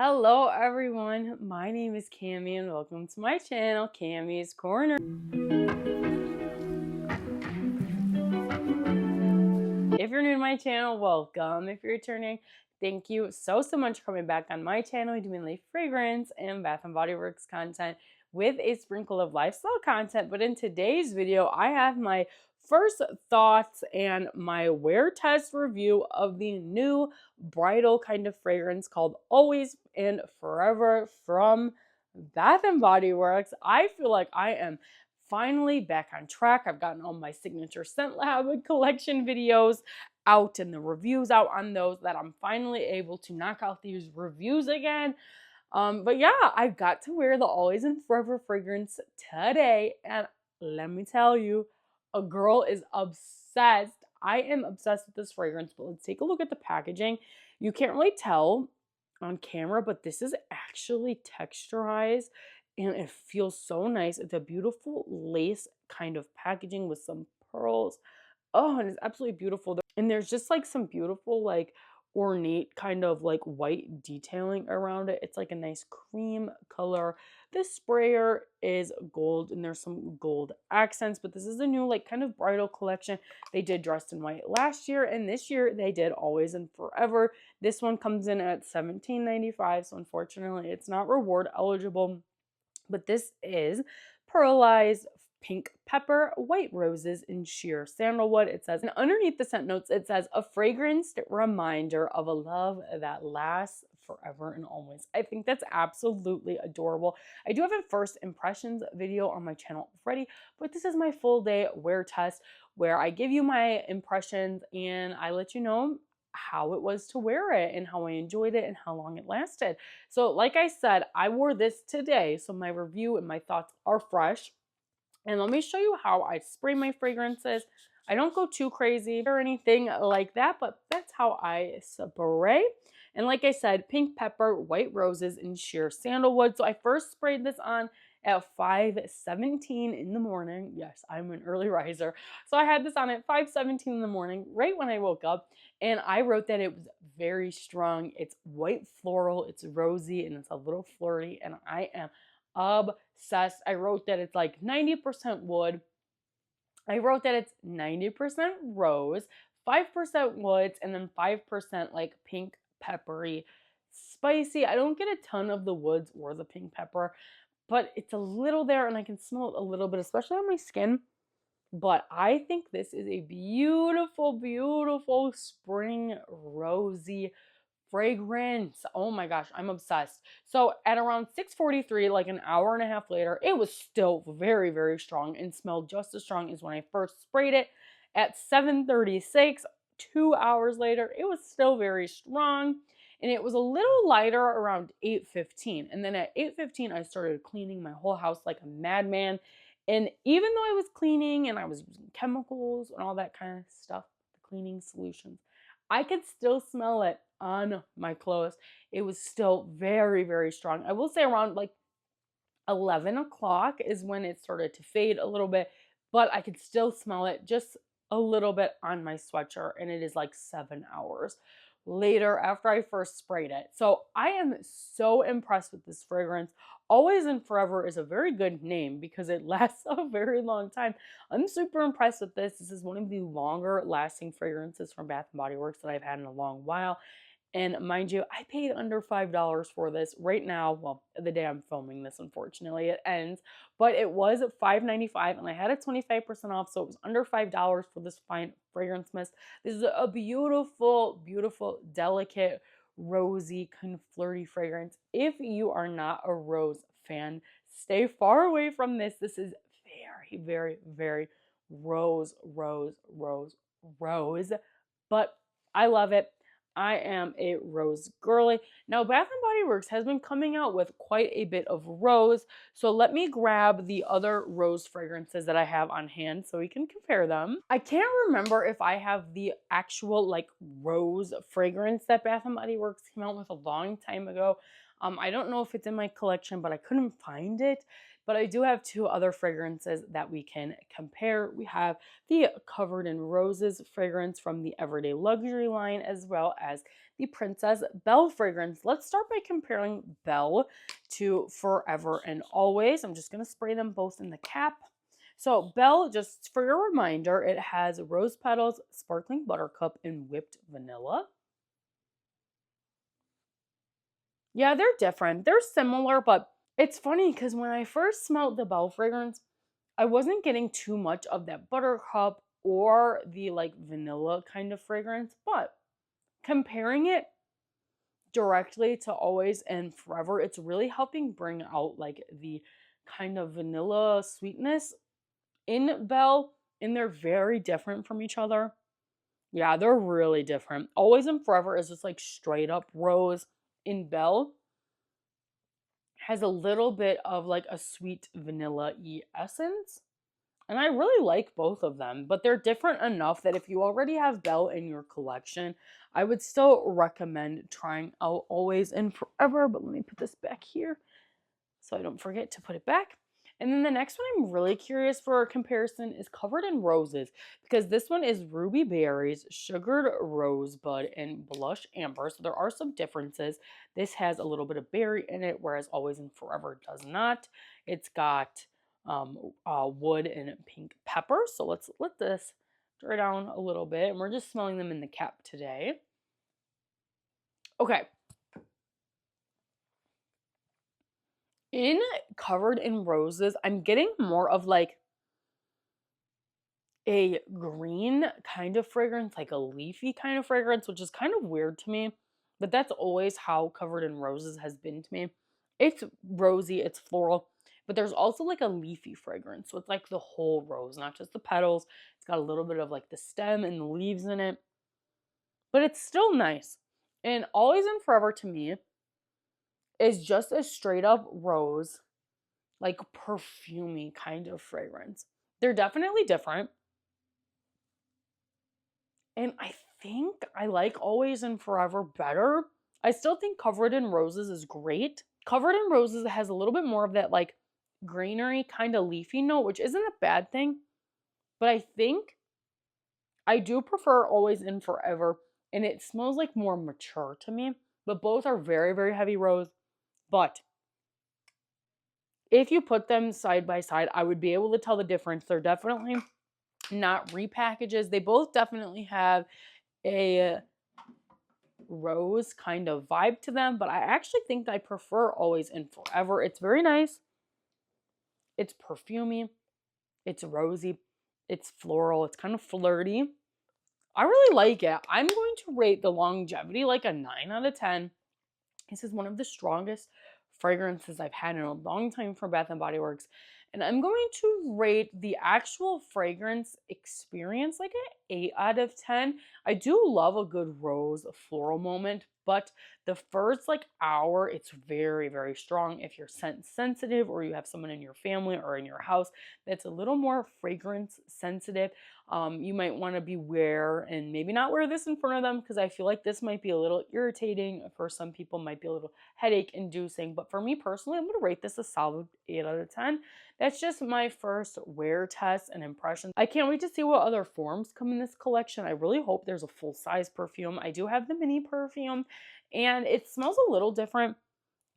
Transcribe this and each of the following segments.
Hello everyone, my name is Cami and welcome to my channel, Cami's Corner. If you're new to my channel, welcome. If you're returning, thank you so much for coming back on my channel, doing like fragrance and Bath and Body Works content with a sprinkle of lifestyle content. But in today's video, I have my first thoughts and my wear test review of the new bridal kind of fragrance called Always and Forever from Bath and Body Works. I feel like I am finally back on track. I've gotten all my signature scent lab collection videos out and the reviews out on those, that I'm finally able to knock out these reviews again. But yeah, I got to wear the Always and Forever fragrance today, and let me tell you, a girl is obsessed. I am obsessed with this fragrance, but let's take a look at the packaging. You can't really tell on camera, but this is actually texturized and it feels so nice. It's a beautiful lace kind of packaging with some pearls. Oh, and it's absolutely beautiful. And there's just like some beautiful, like ornate kind of like white detailing around it. It's like a nice cream color. This sprayer is gold and there's some gold accents, but this is a new like kind of bridal collection. They did Dressed in White last year, and this year they did Always and Forever. This one comes in at $17.95, so unfortunately it's not reward eligible. But this is pearlized pink pepper, white roses, and sheer sandalwood. It says, and underneath the scent notes, it says, a fragranced reminder of a love that lasts forever and always. I think that's absolutely adorable. I do have a first impressions video on my channel already, but this is my full day wear test where I give you my impressions and I let you know how it was to wear it and how I enjoyed it and how long it lasted. So like I said, I wore this today, so my review and my thoughts are fresh. And let me show you how I spray my fragrances. I don't go too crazy or anything like that, but that's how I spray. And like I said, pink pepper, white roses, and sheer sandalwood. So I first sprayed this on at 5:17 in the morning. Yes, I'm an early riser. So I had this on at 5:17 in the morning, right when I woke up. And I wrote that it was very strong. It's white floral, it's rosy, and it's a little flirty. And I am obsessed. I wrote that it's like 90% wood. I wrote that it's 90% rose, 5% woods, and then 5% like pink peppery spicy. I don't get a ton of the woods or the pink pepper, but it's a little there and I can smell it a little bit, especially on my skin. But I think this is a beautiful, beautiful spring rosy fragrance. Oh my gosh, I'm obsessed. So at around 6:43, like an hour and a half later, it was still very, very strong and smelled just as strong as when I first sprayed it. At 7:36, 2 hours later, it was still very strong. And it was a little lighter around 8:15. And then at 8:15, I started cleaning my whole house like a madman. And even though I was cleaning and I was using chemicals and all that kind of stuff, the cleaning solutions, I could still smell it on my clothes. It was still very, very strong. I will say around like 11 o'clock is when it started to fade a little bit, but I could still smell it just a little bit on my sweatshirt, and it is like 7 hours later after I first sprayed it. So I am so impressed with this fragrance. Always and Forever is a very good name because it lasts a very long time. I'm super impressed with this. This is one of the longer lasting fragrances from Bath & Body Works that I've had in a long while. And mind you, I paid under $5 for this right now. Well, the day I'm filming this, unfortunately, it ends. But it was $5.95 and I had a 25% off. So it was under $5 for this fine fragrance mist. This is a beautiful, beautiful, delicate, rosy, kind of flirty fragrance. If you are not a rose fan, stay far away from this. This is very, very, very rose, rose, rose, rose. But I love it. I am a rose girly. Now, Bath & Body Works has been coming out with quite a bit of rose, so let me grab the other rose fragrances that I have on hand so we can compare them. I can't remember if I have the actual like rose fragrance that Bath & Body Works came out with a long time ago. I don't know if it's in my collection, but I couldn't find it. But I do have two other fragrances that we can compare. We have the Covered in Roses fragrance from the Everyday Luxury line, as well as the Princess Belle fragrance. Let's start by comparing Belle to Forever and Always. I'm just going to spray them both in the cap. So Belle, just for your reminder, it has rose petals, sparkling buttercup, and whipped vanilla. Yeah, they're different. They're similar, but it's funny because when I first smelled the Belle fragrance, I wasn't getting too much of that buttercup or the like vanilla kind of fragrance, but comparing it directly to Always and Forever, it's really helping bring out like the kind of vanilla sweetness in Belle, and they're very different from each other. Yeah, they're really different. Always and Forever is just like straight up rose. In Belle has a little bit of like a sweet vanilla-y essence. And I really like both of them, but they're different enough that if you already have Belle in your collection, I would still recommend trying out Always and Forever. But let me put this back here so I don't forget to put it back. And then the next one I'm really curious for a comparison is Covered in Roses, because this one is ruby berries, sugared rosebud, and blush amber. So there are some differences. This has a little bit of berry in it, whereas Always and Forever does not. It's got wood and pink pepper. So let's let this dry down a little bit. And we're just smelling them in the cap today. Okay. In Covered in Roses, I'm getting more of like a green kind of fragrance, like a leafy kind of fragrance, which is kind of weird to me. But that's always how Covered in Roses has been to me. It's rosy, it's floral, but there's also like a leafy fragrance. So it's like the whole rose, not just the petals. It's got a little bit of like the stem and the leaves in it. But it's still nice. And Always and Forever to me is just a straight up rose, like perfumey kind of fragrance. They're definitely different. And I think I like Always and Forever better. I still think Covered in Roses is great. Covered in Roses has a little bit more of that like greenery kind of leafy note, which isn't a bad thing. But I think I do prefer Always and Forever, and it smells like more mature to me. But both are very, very heavy rose. But if you put them side by side, I would be able to tell the difference. They're definitely not repackages. They both definitely have a rose kind of vibe to them, but I actually think I prefer Always and Forever. It's very nice. It's perfumey. It's rosy. It's floral. It's kind of flirty. I really like it. I'm going to rate the longevity like a 9 out of 10. This is one of the strongest fragrances I've had in a long time from Bath & Body Works. And I'm going to rate the actual fragrance experience like an 8 out of 10. I do love a good rose floral moment, but the first like hour, it's very, very strong. If you're scent sensitive or you have someone in your family or in your house that's a little more fragrance sensitive, you might want to beware and maybe not wear this in front of them, because I feel like this might be a little irritating. For some people, might be a little headache inducing. But for me personally, I'm going to rate this a solid 8 out of 10. That's just my first wear test and impressions. I can't wait to see what other forms come in this collection. I really hope there's a full size perfume. I do have the mini perfume, and it smells a little different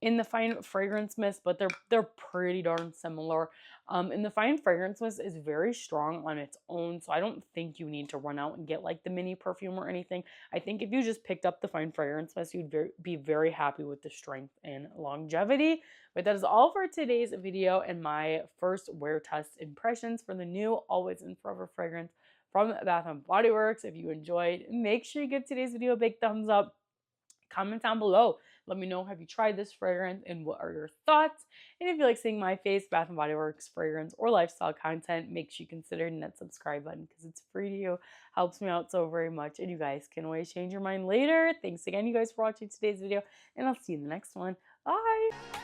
in the Fine Fragrance Mist, but they're pretty darn similar. And the Fine Fragrance Mist is very strong on its own, so I don't think you need to run out and get like the mini perfume or anything. I think if you just picked up the Fine Fragrance Mist, you'd be very happy with the strength and longevity. But that is all for today's video and my first wear test impressions for the new Always and Forever fragrance from Bath & Body Works. If you enjoyed, make sure you give today's video a big thumbs up. Comment down below. Let me know, have you tried this fragrance and what are your thoughts? And if you like seeing my face, Bath & Body Works fragrance or lifestyle content, make sure you consider hitting that subscribe button because it's free to you. Helps me out so very much. And you guys can always change your mind later. Thanks again, you guys, for watching today's video. And I'll see you in the next one. Bye!